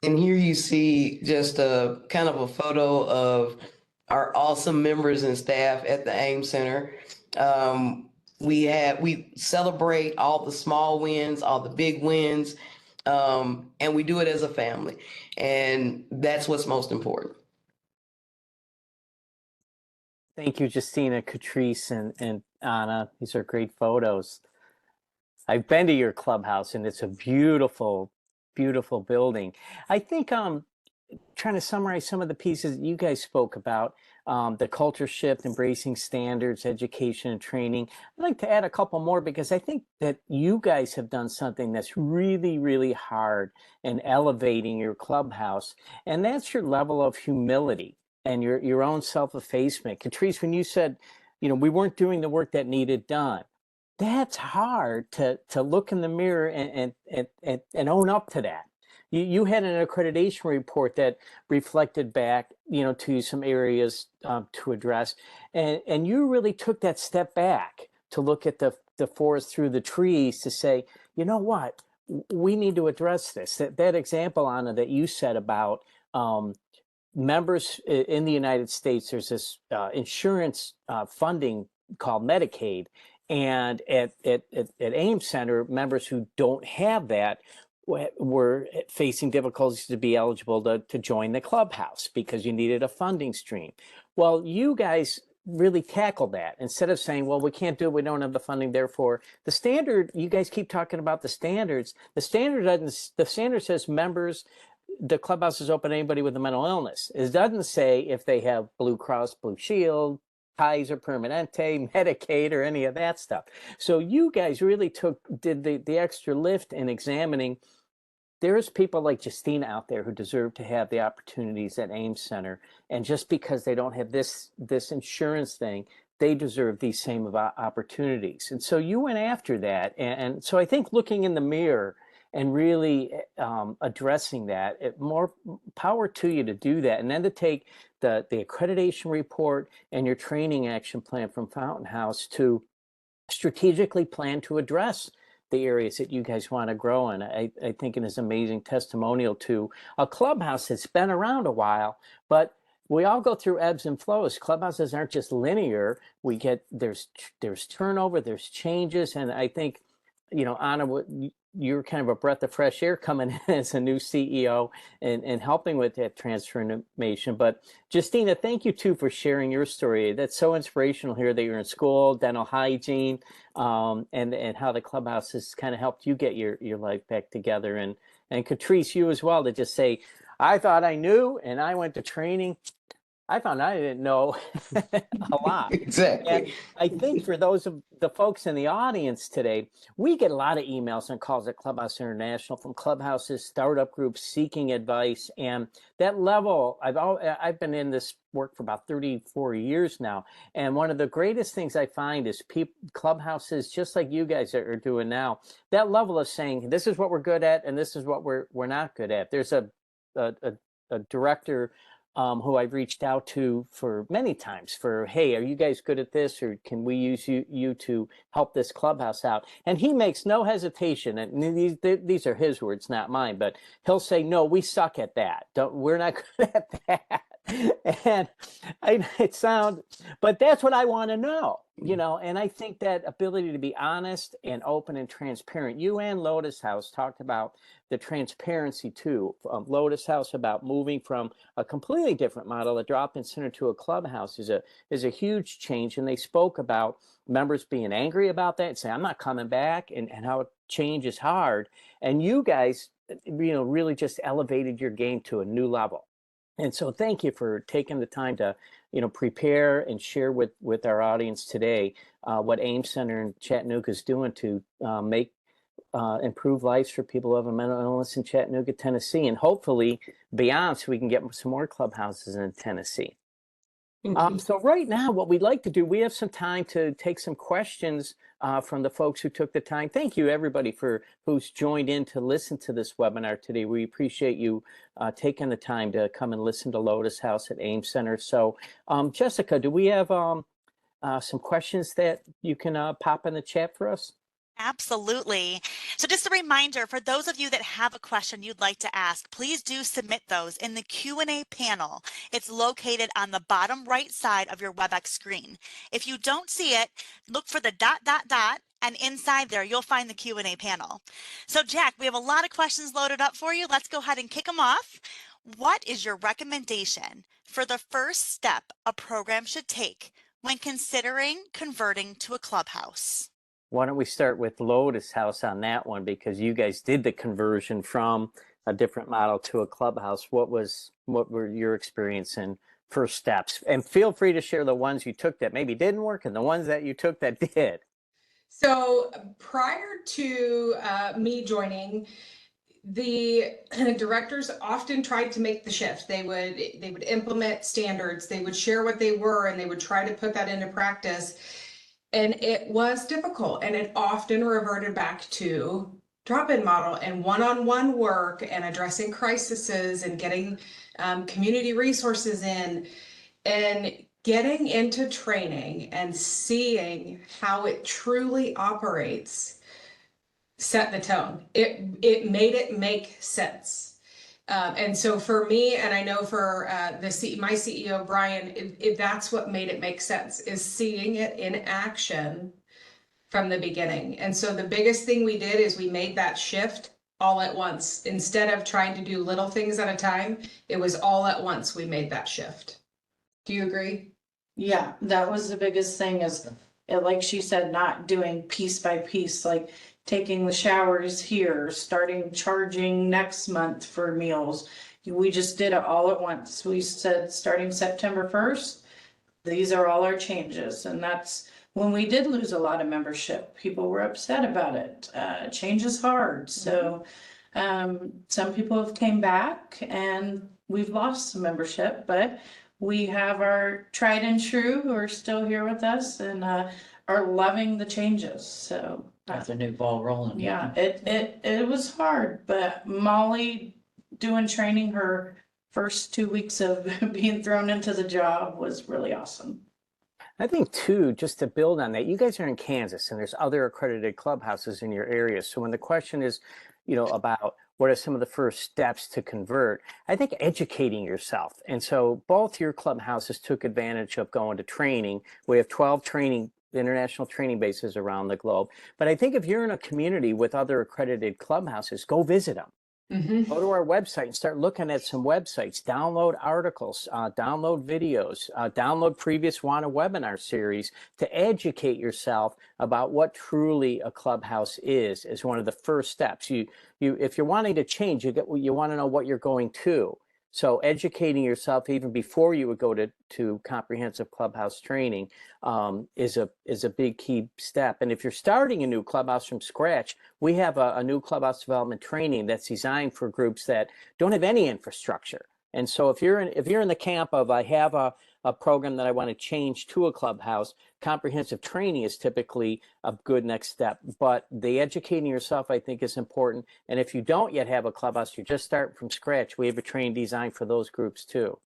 And here you see just a kind of a photo of our awesome members and staff at the AIM Center. We celebrate all the small wins, all the big wins, and we do it as a family. And that's what's most important. Thank you, Justina, Catrice, and Anna. These are great photos. I've been to your clubhouse, and it's a beautiful, beautiful building. I think trying to summarize some of the pieces that you guys spoke about, the culture shift, embracing standards, education, and training. I'd like to add a couple more, because I think that you guys have done something that's really, really hard in elevating your clubhouse, and that's your level of humility and your own self-effacement. Catrice, when you said, we weren't doing the work that needed done, that's hard to look in the mirror and own up to that. You had an accreditation report that reflected back, to some areas to address, and you really took that step back to look at the forest through the trees to say, you know what, we need to address this. That example, Anna, that you said about members in the United States, there's this insurance funding called Medicaid. And at AIM Center, members who don't have that were facing difficulties to be eligible to join the clubhouse because you needed a funding stream. Well, you guys really tackled that instead of saying, well, we can't do it, we don't have the funding, therefore the standard. You guys keep talking about the standards. The standard says members, the clubhouse is open to anybody with a mental illness. It doesn't say if they have Blue Cross Blue Shield, Kaiser Permanente, Medicaid, or any of that stuff. So you guys really did the extra lift in examining. There's people like Justina out there who deserve to have the opportunities at AIM Center, and just because they don't have this insurance thing, they deserve these same opportunities. And so you went after that, and so I think looking in the mirror and really addressing that, more power to you to do that, and then to take the accreditation report and your training action plan from Fountain House to strategically plan to address the areas that you guys want to grow in. I think it is amazing testimonial to a clubhouse that's been around a while, but we all go through ebbs and flows. Clubhouses aren't just linear. There's turnover, there's changes, and I think, Anna, you're kind of a breath of fresh air coming in as a new CEO and helping with that transformation. But Justina, thank you too for sharing your story. That's so inspirational here that you're in school, dental hygiene, and how the clubhouse has kind of helped you get your life back together. And Catrice, you as well, to just say, I thought I knew and I went to training. I found I didn't know a lot. Exactly. And I think for those of the folks in the audience today, we get a lot of emails and calls at Clubhouse International from clubhouses, startup groups seeking advice. And that level, I've been in this work for about 34 years now. And one of the greatest things I find is clubhouses, just like you guys are doing now, that level of saying, this is what we're good at and this is what we're not good at. There's a director who I've reached out to for many times for, hey, are you guys good at this, or can we use you to help this clubhouse out? And he makes no hesitation, and these are his words, not mine, but he'll say, no, we suck at that. We're not good at that. And but that's what I want to know, and I think that ability to be honest and open and transparent. You and Lotus House talked about the transparency too. Lotus House about moving from a completely different model, a drop-in center, to a clubhouse is a huge change. And they spoke about members being angry about that and say, I'm not coming back, and how change is hard. And you guys, really just elevated your game to a new level. And so thank you for taking the time to, prepare and share with our audience today what AIM Center in Chattanooga is doing to improve lives for people who have a mental illness in Chattanooga, Tennessee, and hopefully beyond, so we can get some more clubhouses in Tennessee. So right now, what we'd like to do, we have some time to take some questions from the folks who took the time. Thank you, everybody, who's joined in to listen to this webinar today. We appreciate you taking the time to come and listen to Lotus House at AIM Center. So, Jessica, do we have some questions that you can pop in the chat for us? Absolutely. So just a reminder, for those of you that have a question you'd like to ask, please do submit those in the Q&A panel. It's located on the bottom right side of your WebEx screen. If you don't see it, look for the ... and inside there, you'll find the Q&A panel. So Jack, we have a lot of questions loaded up for you. Let's go ahead and kick them off. What is your recommendation for the first step a program should take when considering converting to a clubhouse? Why don't we start with Lotus House on that one, because you guys did the conversion from a different model to a clubhouse. What were your experience and first steps? And feel free to share the ones you took that maybe didn't work and the ones that you took that did. So prior to me joining, the directors often tried to make the shift. They would implement standards, they would share what they were, and they would try to put that into practice. And it was difficult, and it often reverted back to drop-in model and one-on-one work and addressing crises and getting community resources in and getting into training and seeing how it truly operates set the tone. It made it make sense. And so for me, and I know for my CEO, Brian, that's what made it make sense, is seeing it in action from the beginning. And so the biggest thing we did is we made that shift all at once. Instead of trying to do little things at a time, it was all at once we made that shift. Do you agree? Yeah, that was the biggest thing is, like she said, not doing piece by piece, like taking the showers here, starting charging next month for meals. We just did it all at once. We said, starting September 1st, these are all our changes. And that's when we did lose a lot of membership. People were upset about it. Change is hard. So some people have came back and we've lost some membership, but we have our tried and true who are still here with us and are loving the changes. So Got the new ball rolling. yeah, it was hard, but Molly doing training her first 2 weeks of being thrown into the job was really awesome. I think too, just to build on that, you guys are in Kansas and there's other accredited clubhouses in your area. So when the question is, you know, about what are some of the first steps to convert, I think educating yourself. And so both your clubhouses took advantage of going to training. We have 12 international training bases around the globe. But I think if you're in a community with other accredited clubhouses, go visit them. Go to our website and start looking at some websites, download articles, download videos, download previous WANA webinar series to educate yourself about what truly a clubhouse is as one of the first steps. If you're wanting to change, you want to know what you're going to. So educating yourself even before you would go to comprehensive clubhouse training is a big key step. And if you're starting a new clubhouse from scratch, we have a new clubhouse development training that's designed for groups that don't have any infrastructure. And so if you're in the camp of I have a program that I want to change to a clubhouse, comprehensive training is typically a good next step. But the educating yourself, I think, is important. And if you don't yet have a clubhouse, you're just starting from scratch, we have a training designed for those groups too.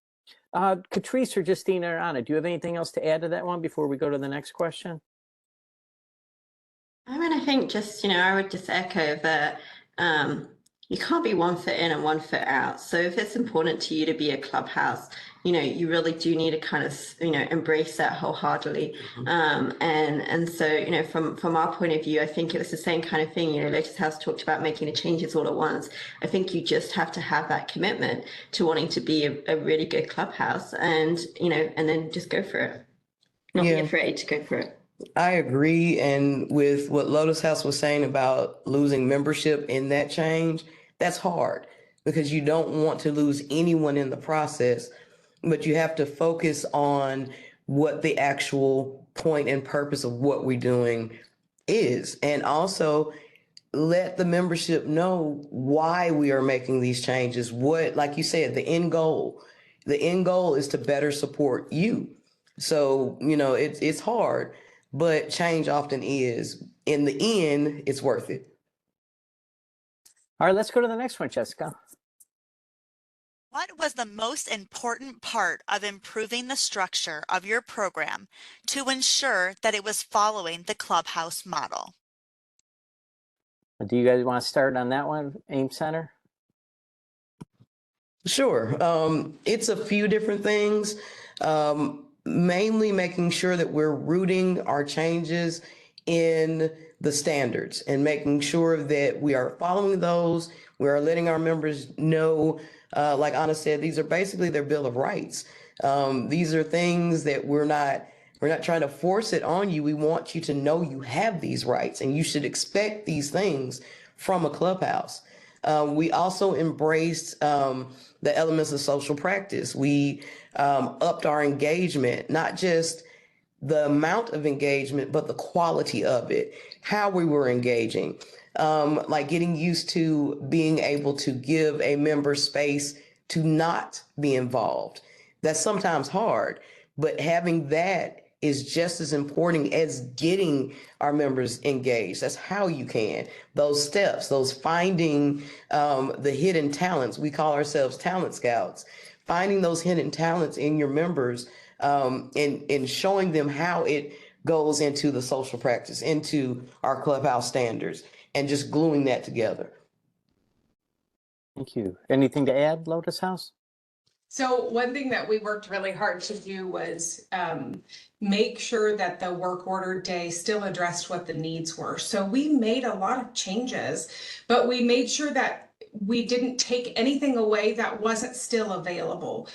Catrice or Justina or Anna, do you have anything else to add to that one before we go to the next question? I mean, I think just, I would just echo that you can't be 1 foot in and 1 foot out. So if it's important to you to be a clubhouse, you really do need to kind of, embrace that wholeheartedly. And so, from our point of view, I think it was the same kind of thing. Lotus House talked about making the changes all at once. I think you just have to have that commitment to wanting to be a really good clubhouse and, and then just go for it. Not be afraid to go for it. I agree. And with what Lotus House was saying about losing membership in that change, that's hard because you don't want to lose anyone in the process, but you have to focus on what the actual point and purpose of what we're doing is. And also let the membership know why we are making these changes. What, like you said, the end goal is to better support you. So, it's hard, but change often is. In the end, it's worth it. All right, let's go to the next one, Jessica. What was the most important part of improving the structure of your program to ensure that it was following the Clubhouse model? Do you guys want to start on that one, AIM Center? Sure. It's a few different things. Mainly making sure that we're rooting our changes in the standards and making sure that we are following those. We are letting our members know, like Anna said, these are basically their Bill of Rights. These are things that we're not trying to force it on you. We want you to know you have these rights and you should expect these things from a clubhouse. We also embraced the elements of social practice. We upped our engagement, not just the amount of engagement, but the quality of it, how we were engaging, like getting used to being able to give a member space to not be involved. That's sometimes hard, but having that is just as important as getting our members engaged. That's how you can. Those steps, those finding the hidden talents. We call ourselves talent scouts. Finding those hidden talents in your members and showing them how it goes into the social practice, into our Clubhouse standards, and just gluing that together. Thank you. Anything to add, Lotus House? So one thing that we worked really hard to do was make sure that the work order day still addressed what the needs were. So we made a lot of changes, but we made sure that we didn't take anything away that wasn't still available.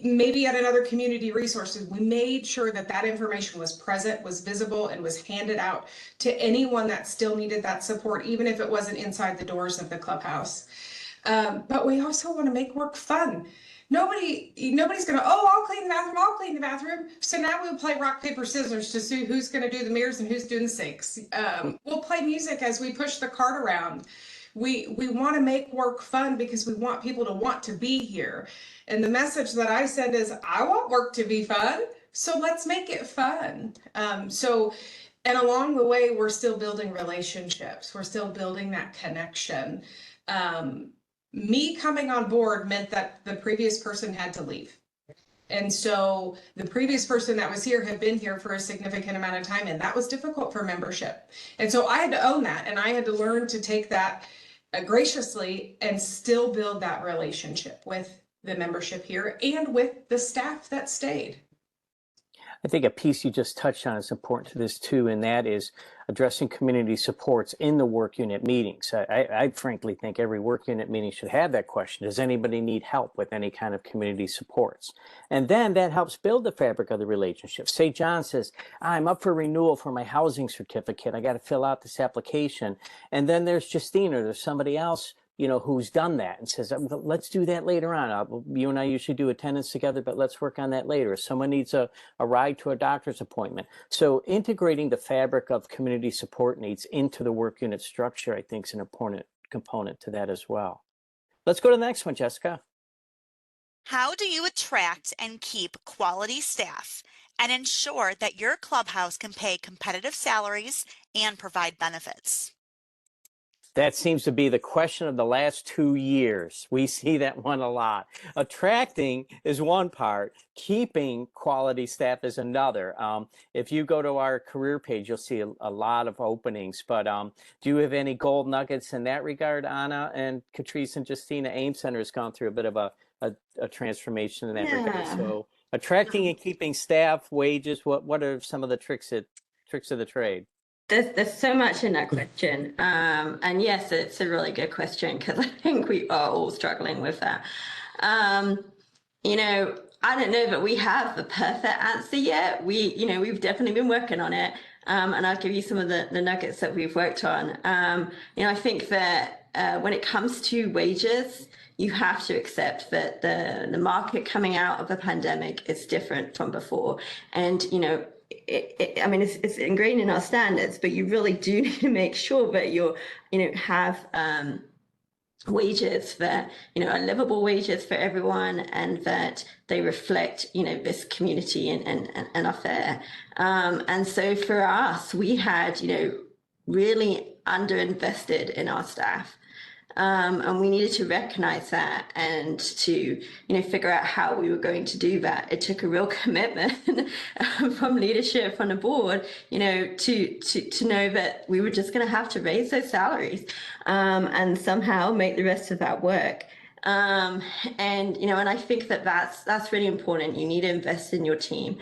Maybe at another community resources, we made sure that that information was present, was visible, and was handed out to anyone that still needed that support, even if it wasn't inside the doors of the clubhouse. But we also want to make work fun. Nobody's gonna, oh, I'll clean the bathroom, I'll clean the bathroom. So now we'll play rock, paper, scissors to see who's gonna do the mirrors and who's doing the sinks. We'll play music as we push the cart around. We want to make work fun because we want people to want to be here. And the message that I send is, I want work to be fun, so let's make it fun. And along the way, we're still building relationships. We're still building that connection. Me coming on board meant that the previous person had to leave. And so the previous person that was here had been here for a significant amount of time, and that was difficult for membership. And so I had to own that, and I had to learn to take that graciously and still build that relationship with the membership here and with the staff that stayed. I think a piece you just touched on is important to this too, and that is addressing community supports in the work unit meetings. I frankly think every work unit meeting should have that question. Does anybody need help with any kind of community supports? And then that helps build the fabric of the relationship. Say John says, I'm up for renewal for my housing certificate. I got to fill out this application. And then there's Justina, there's somebody else, you know, who's done that and says, let's do that later on. You and I usually do attendance together, but let's work on that later. If someone needs a ride to a doctor's appointment. So integrating the fabric of community support needs into the work unit structure, I think, is an important component to that as well. Let's go to the next one, Jessica. How do you attract and keep quality staff and ensure that your clubhouse can pay competitive salaries and provide benefits? That seems to be the question of the last 2 years. We see that one a lot. Attracting is one part. Keeping quality staff is another. If you go to our career page, you'll see a lot of openings. But do you have any gold nuggets in that regard, Anna? And Catrice and Justina, AIM Center has gone through a bit of a transformation in that regard. So attracting and keeping staff, wages, what are some of the tricks of the trade? There's so much in that question. And yes, it's a really good question because I think we are all struggling with that. You know, I don't know that we have the perfect answer yet. We've definitely been working on it. And I'll give you some of the nuggets that we've worked on. I think that when it comes to wages, you have to accept that the market coming out of the pandemic is different from before. And, it's ingrained in our standards, but you really do need to make sure that have wages that, are livable wages for everyone and that they reflect, this community and are fair. And so for us, we had, really underinvested in our staff. And we needed to recognize that and to, figure out how we were going to do that. It took a real commitment from leadership, from the board, to know that we were just going to have to raise those salaries and somehow make the rest of that work. And I think that that's really important. You need to invest in your team.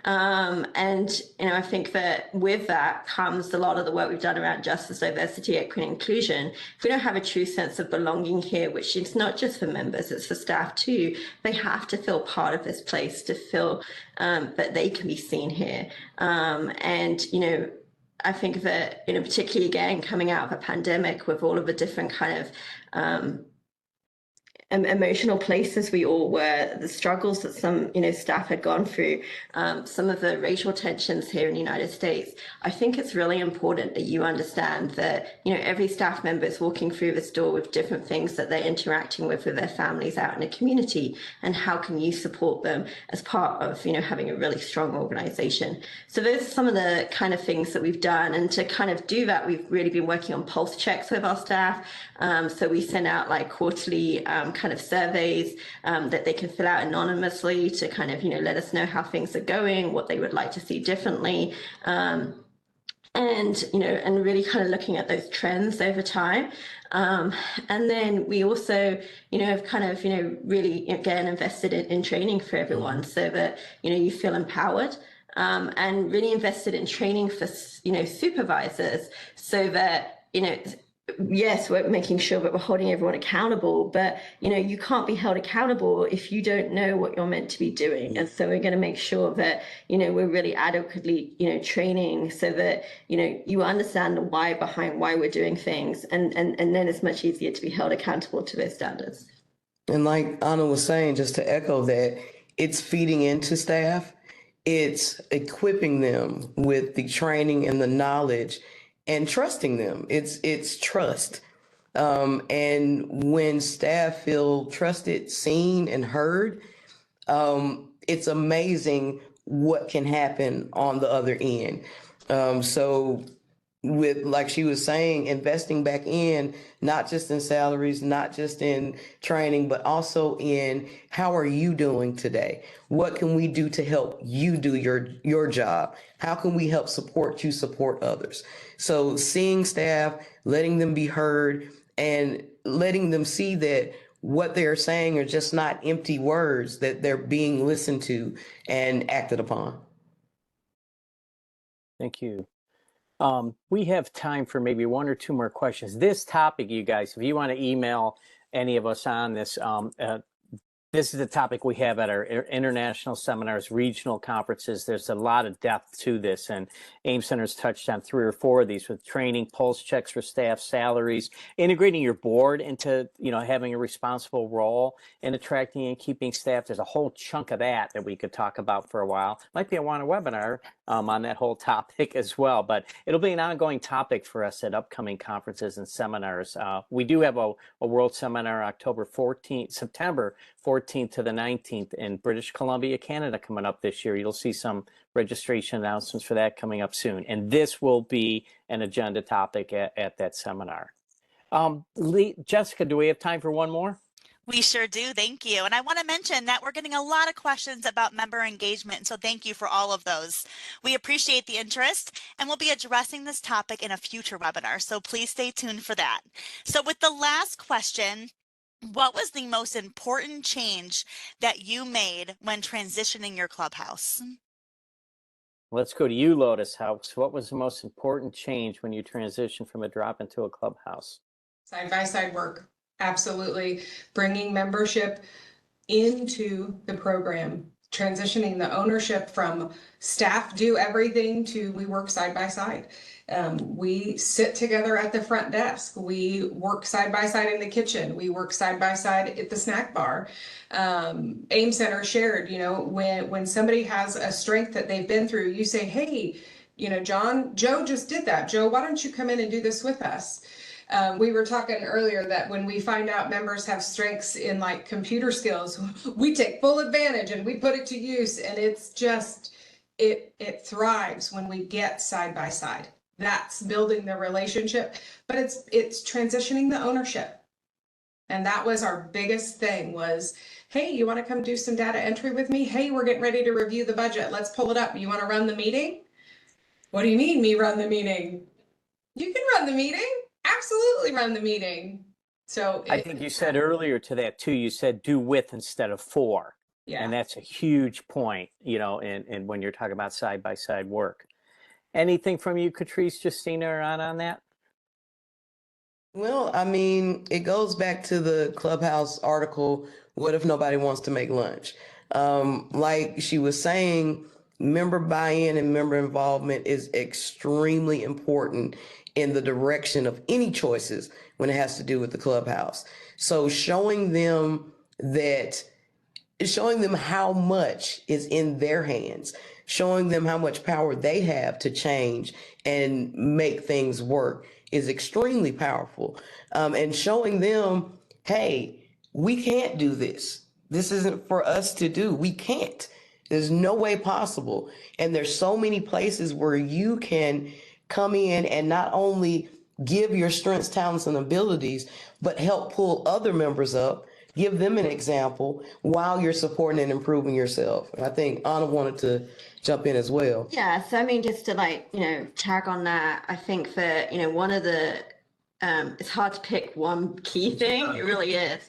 I think that with that comes a lot of the work we've done around justice, diversity, equity, and inclusion. If we don't have a true sense of belonging here, which is not just for members, it's for staff too, they have to feel part of this place, to feel that they can be seen here. I think that, particularly again, coming out of a pandemic with all of the different kind of emotional places we all were, the struggles that some, staff had gone through, some of the racial tensions here in the United States. I think it's really important that you understand that, every staff member is walking through this door with different things that they're interacting with their families out in the community, and how can you support them as part of, having a really strong organization. So those are some of the kind of things that we've done. And to kind of do that, we've really been working on pulse checks with our staff. So we send out like quarterly kind of surveys that they can fill out anonymously to kind of, let us know how things are going, what they would like to see differently. And really kind of looking at those trends over time. And then we also, have kind of, really, again, invested in training for everyone so that, you feel empowered. And really invested in training for, supervisors so that, yes, we're making sure that we're holding everyone accountable, but, you can't be held accountable if you don't know what you're meant to be doing. And so we're going to make sure that, we're really adequately, training so that, you understand the why behind why we're doing things. And then it's much easier to be held accountable to those standards. And like Anna was saying, just to echo that, it's feeding into staff. It's equipping them with the training and the knowledge and trusting them. It's trust. And when staff feel trusted, seen, and heard, it's amazing what can happen on the other end. So with, like she was saying, investing back in, not just in salaries, not just in training, but also in how are you doing today? What can we do to help you do your job? How can we help support you, support others? So seeing staff, letting them be heard, and letting them see that what they're saying are just not empty words, that they're being listened to and acted upon. Thank you. We have time for maybe one or two more questions. This topic, you guys, if you want to email any of us on this, this is the topic we have at our international seminars, regional conferences. There's a lot of depth to this, and AIM Center's touched on 3 or 4 of these with training, pulse checks for staff, salaries, integrating your board into, having a responsible role in attracting and keeping staff. There's a whole chunk of that we could talk about for a while. Might be a WANA webinar on that whole topic as well, but it'll be an ongoing topic for us at upcoming conferences and seminars. We do have a world seminar September 14th to the 19th in British Columbia, Canada, coming up this year. You'll see some registration announcements for that coming up soon. And this will be an agenda topic at that seminar. Jessica, do we have time for one more? We sure do. Thank you. And I want to mention that we're getting a lot of questions about member engagement. So thank you for all of those. We appreciate the interest, and we'll be addressing this topic in a future webinar. So please stay tuned for that. So with the last question, what was the most important change that you made when transitioning your clubhouse? Let's go to you, Lotus House. What was the most important change when you transitioned from a drop into a clubhouse? Side-by-side work. Absolutely. Bringing membership into the program, transitioning the ownership from staff do everything to we work side by side. We sit together at the front desk. We work side by side in the kitchen. We work side by side at the snack bar. AIM Center shared, when somebody has a strength that they've been through, you say, hey, Joe just did that. Joe, why don't you come in and do this with us? We were talking earlier that when we find out members have strengths in like computer skills, we take full advantage and we put it to use, and it's just, it thrives when we get side by side. That's building the relationship, but it's transitioning the ownership. And that was our biggest thing was, hey, you want to come do some data entry with me? Hey, we're getting ready to review the budget. Let's pull it up. You want to run the meeting? What do you mean me run the meeting? You can run the meeting. Absolutely run the meeting. So I think you said earlier to that too, you said do with instead of for. Yeah. And that's a huge point, and when you're talking about side-by-side work. Anything from you, Catrice, Justina, or on that? Well, I mean, it goes back to the Clubhouse article, what if nobody wants to make lunch? Like she was saying, member buy-in and member involvement is extremely important in the direction of any choices when it has to do with the Clubhouse. So showing them how much is in their hands, showing them how much power they have to change and make things work is extremely powerful. And showing them, hey, we can't do this. This isn't for us to do. We can't. There's no way possible. And there's so many places where you can come in and not only give your strengths, talents, and abilities, but help pull other members up, give them an example while you're supporting and improving yourself. And I think Anna wanted to jump in as well. Yeah, so I mean, just to tag on that, I think that, one of the, it's hard to pick one key thing, it really is,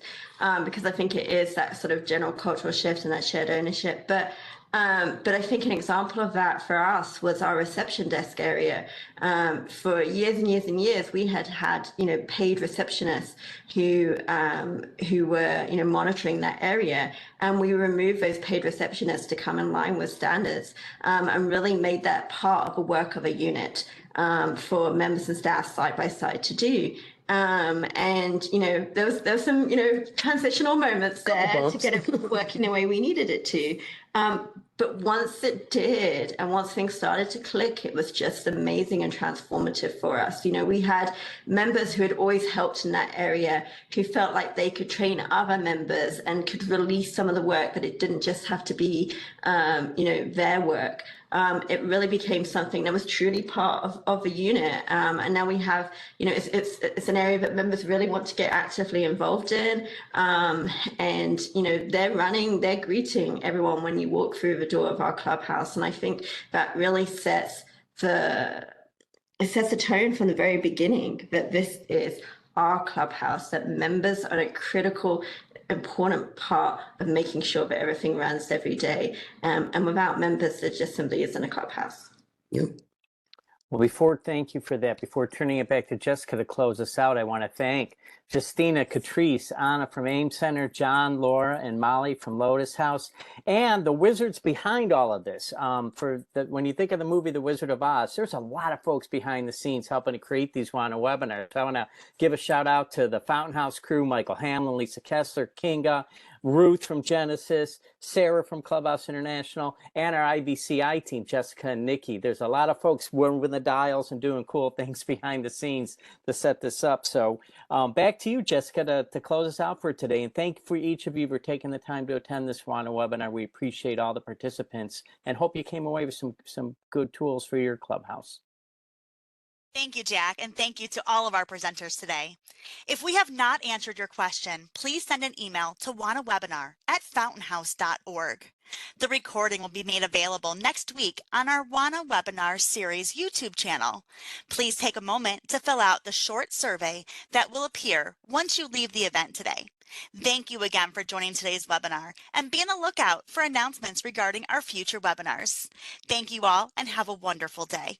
because I think it is that sort of general cultural shift and that shared ownership. But I think an example of that for us was our reception desk area. For years and years and years, we had paid receptionists who were, monitoring that area. And we removed those paid receptionists to come in line with standards, and really made that part of the work of a unit for members and staff side by side to do. And there was some transitional moments there to get it working the way we needed it to. But once it did, and once things started to click, it was just amazing and transformative for us. We had members who had always helped in that area who felt like they could train other members and could release some of the work, that it didn't just have to be, their work. It really became something that was truly part of the unit. And now we have, it's an area that members really want to get actively involved in. And, they're greeting everyone when you walk through the door of our clubhouse. And I think that really sets the tone from the very beginning that this is our clubhouse, that members are a critical, important part of making sure that everything runs every day. And without members, there just simply isn't a clubhouse. Yep. Well, thank you for that. Before turning it back to Jessica to close us out, I want to thank Justina, Catrice, Anna from AIM Center, John, Laura, and Molly from Lotus House, and the wizards behind all of this. When you think of the movie The Wizard of Oz, there's a lot of folks behind the scenes helping to create these WANA webinars. I want to give a shout out to the Fountain House crew, Michael Hamlin, Lisa Kessler, Kinga, Ruth from Genesis, Sarah from Clubhouse International, and our IBCI team, Jessica and Nikki. There's a lot of folks with the dials and doing cool things behind the scenes to set this up. So back to you, Jessica, to close us out for today. And thank you for each of you for taking the time to attend this WANA webinar. We appreciate all the participants and hope you came away with some good tools for your clubhouse. Thank you, Jack, and thank you to all of our presenters today. If we have not answered your question, please send an email to wanawebinar@fountainhouse.org. The recording will be made available next week on our WANA Webinar Series YouTube channel. Please take a moment to fill out the short survey that will appear once you leave the event today. Thank you again for joining today's webinar, and be on the lookout for announcements regarding our future webinars. Thank you all and have a wonderful day.